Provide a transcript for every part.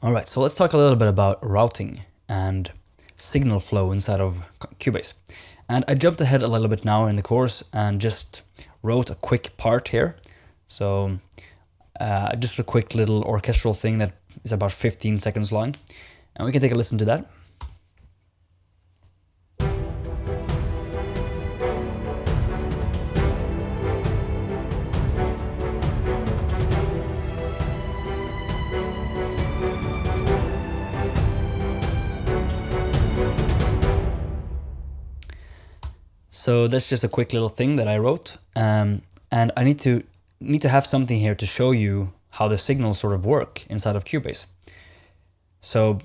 All right, so let's talk a little bit about routing and signal flow inside of Cubase. And I jumped ahead a little bit now in the course and just wrote a quick part here. So just a quick little orchestral thing that is about 15 seconds long. And we can take a listen to that. So that's just a quick little thing that I wrote, and I need to have something here to show you how the signals sort of work inside of Cubase. So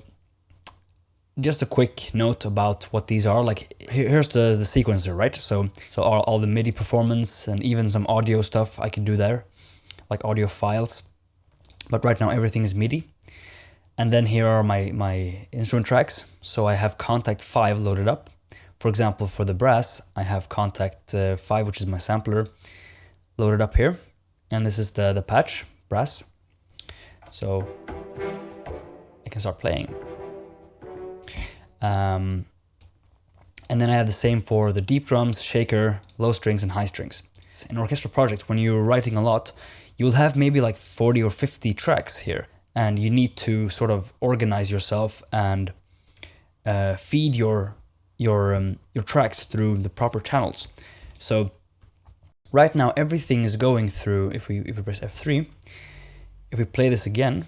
just a quick note about what these are. Like here's the sequencer, right? So all the MIDI performance and even some audio stuff I can do there, like audio files. But right now everything is MIDI. And then here are my instrument tracks. So I have Kontakt 5 loaded up. For example, for the brass, I have Kontakt 5, which is my sampler, loaded up here. And this is the patch, brass. So I can start playing. And then I have the same for the deep drums, shaker, low strings, and high strings. In orchestral projects, when you're writing a lot, you'll have maybe like 40 or 50 tracks here. And you need to sort of organize yourself and feed your tracks through the proper channels. So right now everything is going through, if we press F3, if we play this again,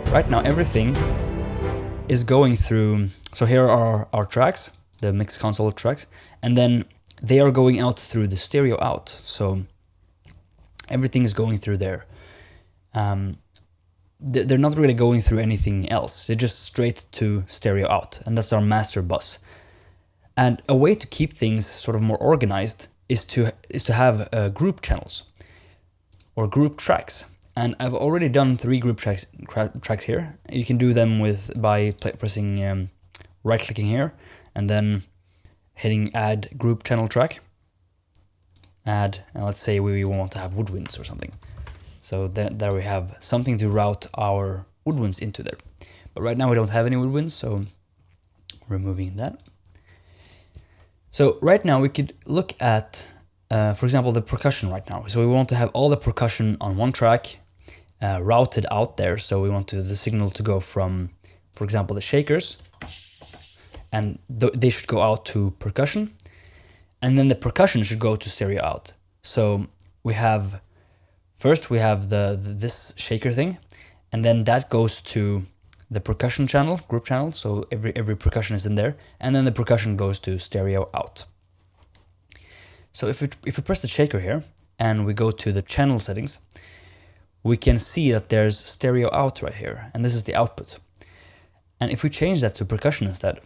right now everything is going through. So here are our tracks, the mix console tracks, and then they are going out through the stereo out. So everything is going through there. They're not really going through anything else. They're just straight to stereo out, and that's our master bus. And a way to keep things sort of more organized is to have group channels or group tracks. And I've already done 3 group tracks here. You can do them by pressing right-clicking here and then hitting Add Group Channel Track. Add, and let's say we want to have woodwinds or something. So there we have something to route our woodwinds into there. But right now we don't have any woodwinds, so removing that. So right now we could look at, for example, the percussion right now. So we want to have all the percussion on one track routed out there. So we want the signal to go from, for example, the shakers, and they should go out to percussion, and then the percussion should go to stereo out. So we have first we have this shaker thing, and then that goes to the percussion channel, group channel, so every percussion is in there, and then the percussion goes to stereo out. So if we press the shaker here, and we go to the channel settings, we can see that there's stereo out right here, and this is the output. And if we change that to percussion instead,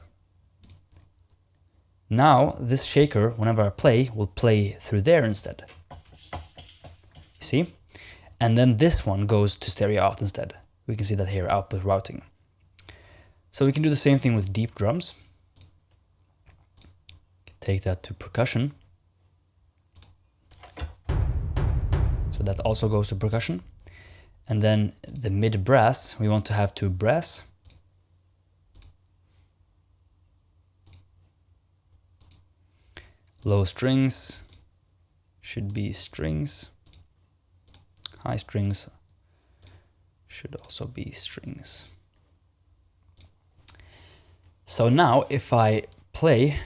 now this shaker, whenever I play, will play through there instead. You see? And then this one goes to stereo out instead. We can see that here, output routing. So we can do the same thing with deep drums. Take that to percussion. So that also goes to percussion. And then the mid brass, we want to have to brass. Low strings should be strings. High strings should also be strings. So now if I play,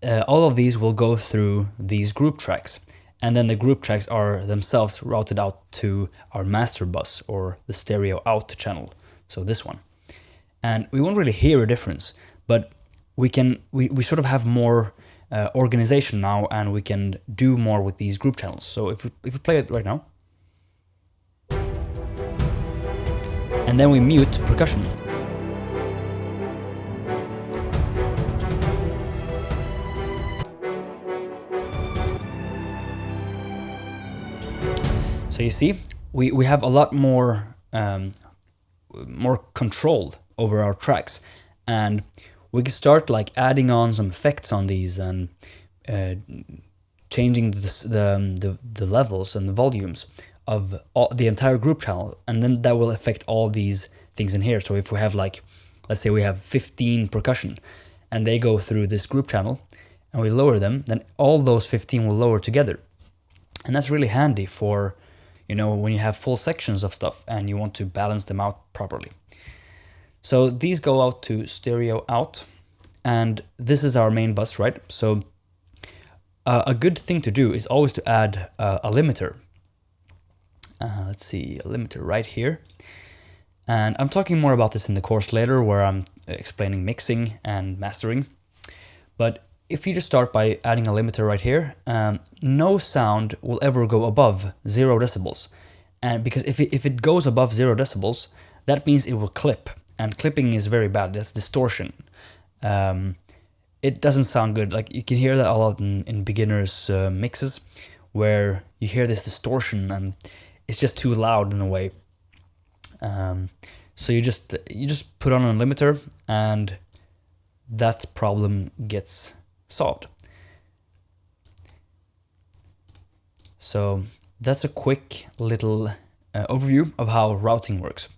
all of these will go through these group tracks, and then the group tracks are themselves routed out to our master bus or the stereo out channel, so this one. And we won't really hear a difference, but we sort of have more organization now, and we can do more with these group channels. So if we play it right now, and then we mute percussion. So you see, we have a lot more control over our tracks, and we can start like adding on some effects on these and changing the levels and the volumes of the entire group channel, and then that will affect all these things in here. So if we have like, let's say we have 15 percussion and they go through this group channel and we lower them, then all those 15 will lower together. And that's really handy for, you know, when you have full sections of stuff and you want to balance them out properly. So these go out to stereo out, and this is our main bus, right? So a good thing to do is always to add a limiter. Let's see, a limiter right here. And I'm talking more about this in the course later, where I'm explaining mixing and mastering. But if you just start by adding a limiter right here, no sound will ever go above 0 decibels. And because if it goes above 0 decibels, that means it will clip. And clipping is very bad. That's distortion. It doesn't sound good. Like, you can hear that a lot in beginners' mixes, where you hear this distortion and it's just too loud in a way. So you just put on a limiter and that problem gets solved. So that's a quick little overview of how routing works.